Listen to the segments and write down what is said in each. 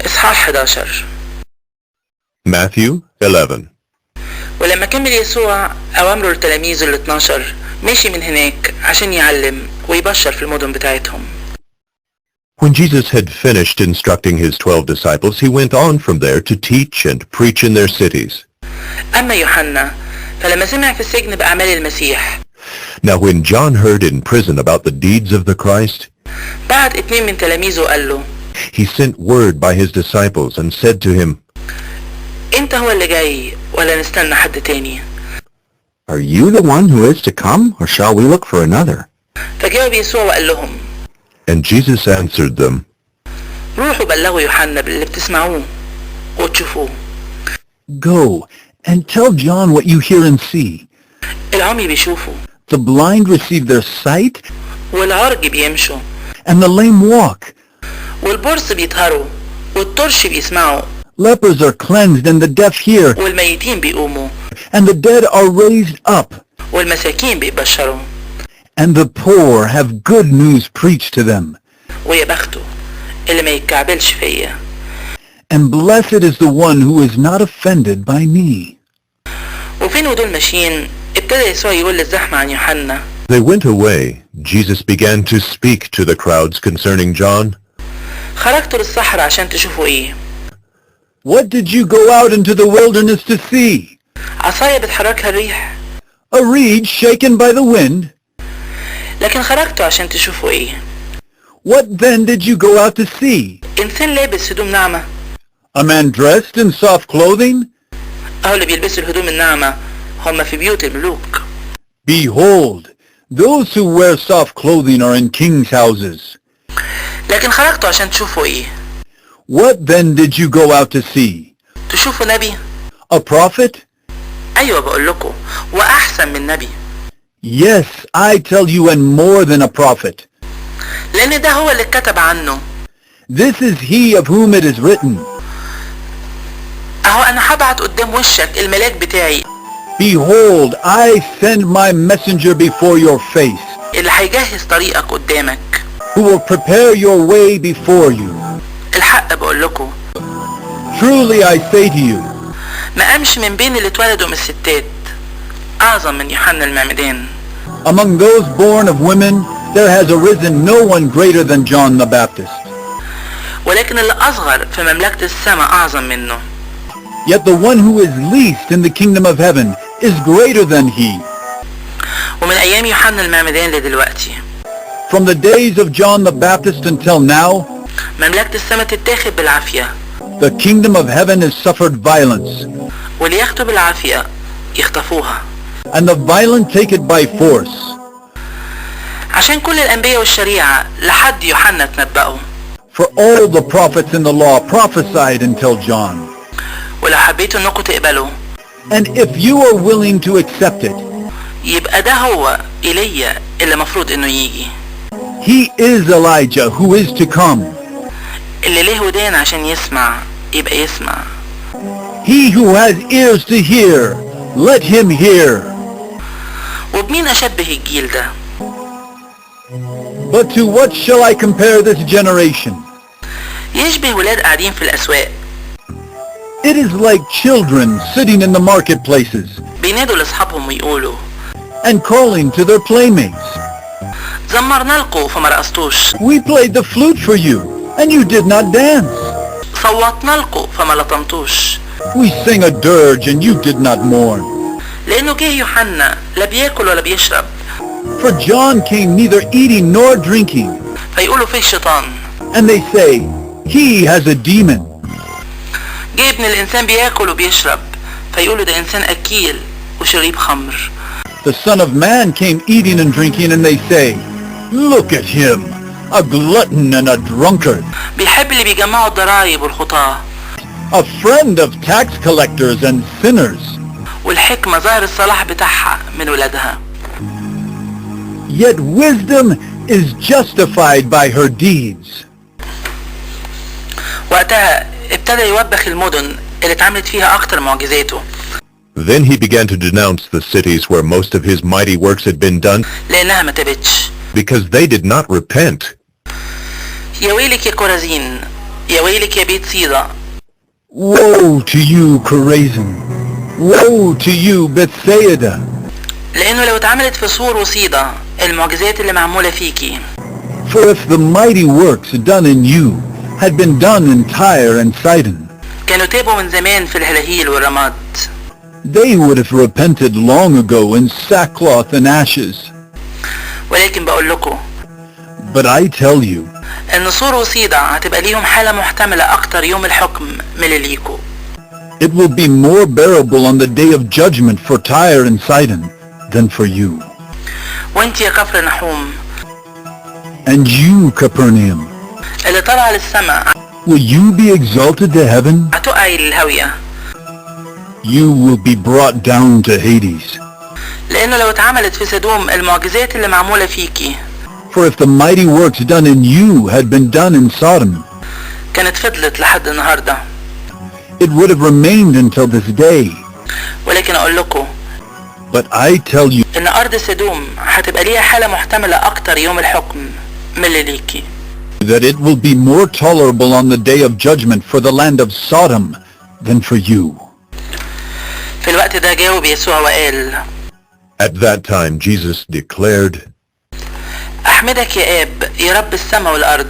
إصحاح 11. Matthew 11. ولما كمل يسوع أوامره لتلاميذه ال 12 ماشي من هناك عشان يعلم ويبشر في المدن بتاعتهم. When Jesus had finished instructing his 12 disciples, he went on from there to teach and preach in their cities. أما يوحنا فلما سمع في السجن بأعمال المسيح. Now when John heard in prison about the deeds of the Christ, بعت 2 من تلاميذه وقال له he sent word by his disciples and said to him, أنت هو اللي جاي ولا نستنى حد تاني؟ Are you the one who is to come, or shall we look for another? فجاوب يسوع وقال لهم and Jesus answered them, روحوا بلغوا يوحنا باللي بتسمعوه وتشوفوه. Go and tell John what you hear and see. العمي بيشوفوا. The blind receive their sight, والعرج بيمشوا. and the lame walk. والبرص بيطهروا والطرش بيسمعوا. Lepers are cleansed and the deaf hear, والميتين بيقوموا. and the dead are raised up, والمساكين بيبشروا. and the poor have good news preached to them. ويا بخته اللي ما يتكعبلش فيا. And blessed is the one who is not offended by me. وفين ودول ماشيين ابتدى يسوع يقول للزحمة عن يوحنا. They went away. Jesus began to speak to the crowds concerning John. خرجتوا للصحراء عشان تشوفوا ايه؟ What did you go out into the wilderness to see? عصاية بتحركها الريح. A reed shaken by the wind? لكن خرجتوا عشان تشوفوا ايه؟ What then did you go out to see? إنسان لابس هدوم ناعمة. A man dressed in soft clothing? أهو اللي بيلبسوا الهدوم الناعمة هم في بيوت الملوك. Behold, those who wear soft clothing are in kings' houses. لكن خرجتوا عشان تشوفوا ايه؟ What then did you go out to see? تشوفوا نبي؟ A prophet? أيوة بقول لكم وأحسن من نبي. Yes, I tell you, and more than a prophet. لأن ده هو اللي اتكتب عنه. This is he of whom it is written. أهو أنا هبعت قدام وشك الملاك بتاعي. Behold, I send my messenger before your face, اللي هيجهز طريقك قدامك. who will prepare your way before you. الحق بقول لكم. Truly I say to you, ما قامش من بين اللي اتولدوا من الستات أعظم من يوحنا المعمدان. among those born of women, there has arisen no one greater than John the Baptist. ولكن اللي أصغر في مملكة السماء أعظم منه. Yet the one who is least in the kingdom of heaven is greater than he. ومن أيام يوحنا المعمدان لدلوقتي. From the days of John the Baptist until now, مملكة السماء تتاخد بالعافية. the kingdom of heaven has suffered violence, واللي ياخدوا بالعافية يخطفوها. and the violent take it by force. عشان كل الأنبياء والشريعة لحد يوحنا تنبأوا. For all the prophets in the law prophesied until John. ولو حبيتوا انكم تقبلوا. And if you are willing to accept it, يبقى ده هو إيليا اللي مفروض انه يجي. he is Elijah who is to come. اللي ليه ودان عشان يسمع يبقى يسمع. He who has ears to hear, let him hear. وبمين أشبه الجيل ده؟ But to what shall I compare this generation? يشبه ولاد قاعدين في الأسواق. It is like children sitting in the marketplaces بينادوا لأصحابهم ويقولوا and calling to their playmates. زمرنا لكم فما رقصتوش. We played the flute for you, and you did not dance. صوتنا لكم فما لطمتوش. We sang a dirge, and you did not mourn. لأنه جه يوحنا لا بياكل ولا بيشرب. For John came neither eating nor drinking. فيقولوا فيه الشيطان. And they say, he has a demon. جه ابن الإنسان بياكل وبيشرب. فيقولوا ده إنسان أكيل وشريب خمر. The Son of Man came eating and drinking, and they say, look at him, a glutton and a drunkard, بيحب اللي بيجمعوا الضرايب والخطاة. a friend of tax collectors and sinners. والحكمة ظاهر الصلاح بتاعها من ولادها. Yet wisdom is justified by her deeds. وقتها ابتدى يوبخ المدن اللي اتعملت فيها أكتر معجزاته. Then he began to denounce the cities where most of his mighty works had been done, لأنها ما تابتش. because they did not repent. يا ويلك يا كورازين يا ويلك يا بيت صيدا. Woe to you, Chorazin! Woe to you, Bethsaida! لأنه لو اتعملت في صور وصيدا المعجزات اللي معمولة فيكي. For if the mighty works done in you had been done in Tyre and Sidon, كانوا تابوا من زمان في الهلاهيل والرماد. they would have repented long ago in sackcloth and ashes. ولكن بقول لكم But I tell you, ان صور وصيدا هتبقى ليهم حالة محتملة اكتر يوم الحكم من اللي ليكوا. it will be more bearable on the day of judgment for Tyre and Sidon than for you. وانت يا كفر نحوم And you, Capernaum, اللي طالعة للسماء will you be exalted to heaven? هتقعي للهاوية. You will be brought down to Hades. لانه لو اتعملت في سدوم المعجزات اللي معمولة فيكي For if the mighty works done in you had been done in Sodom, كانت فضلت لحد النهاردة. it would have remained until this day. ولكن اقول لكم But I tell you ان ارض سدوم هتبقى ليها حالة محتملة اكتر يوم الحكم من اللي ليكي. that it will be more tolerable on the day of judgment for the land of Sodom than for you. في الوقت ده جاوب يسوع وقال At that time Jesus declared, احمدك يا اب يا رب السماء والارض.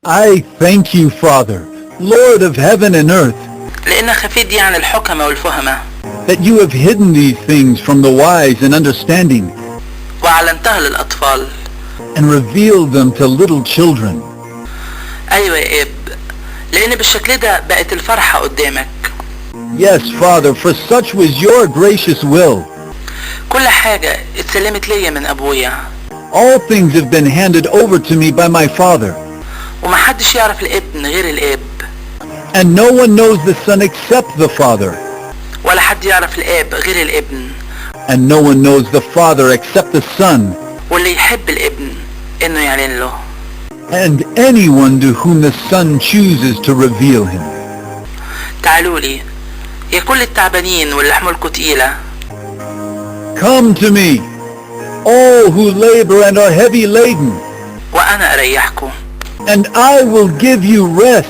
I thank you, Father, Lord of heaven and earth, لان خفيت دي عن الحكمة والفهمة that you have hidden these things from the wise and understanding وأعلنتها للأطفال. and revealed them to little children. أيوة يا اب لأن بالشكل ده بقت الفرحة قدامك. Yes, Father, for such was your gracious will. كل حاجة اتسلمت ليا من أبويا. All things have been handed over to me by my Father. ومحدش يعرف الابن غير الاب. And no one knows the Son except the Father. ولا حد يعرف الاب غير الابن. And no one knows the Father except the Son. واللي يحب الابن إنه يعلن له. And anyone to whom the Son chooses to reveal him. تعالوا لي يا كل التعبانين واللي حمولكوا تقيلة. Come to me, all who labor and are heavy laden, وأنا أريحكم. and I will give you rest.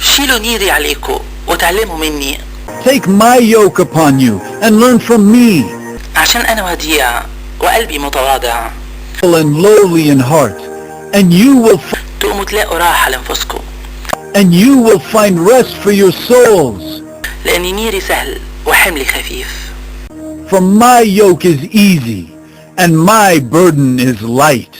شيلوا نيري عليكم وتعلموا مني. Take my yoke upon you and learn from me, عشان أنا وديع وقلبي متواضع. and lowly in heart, and you will تقوموا تلاقوا راحة لأنفسكم. and you will find rest for your souls. لأن نيري سهل وحملي خفيف. For my yoke is easy and my burden is light.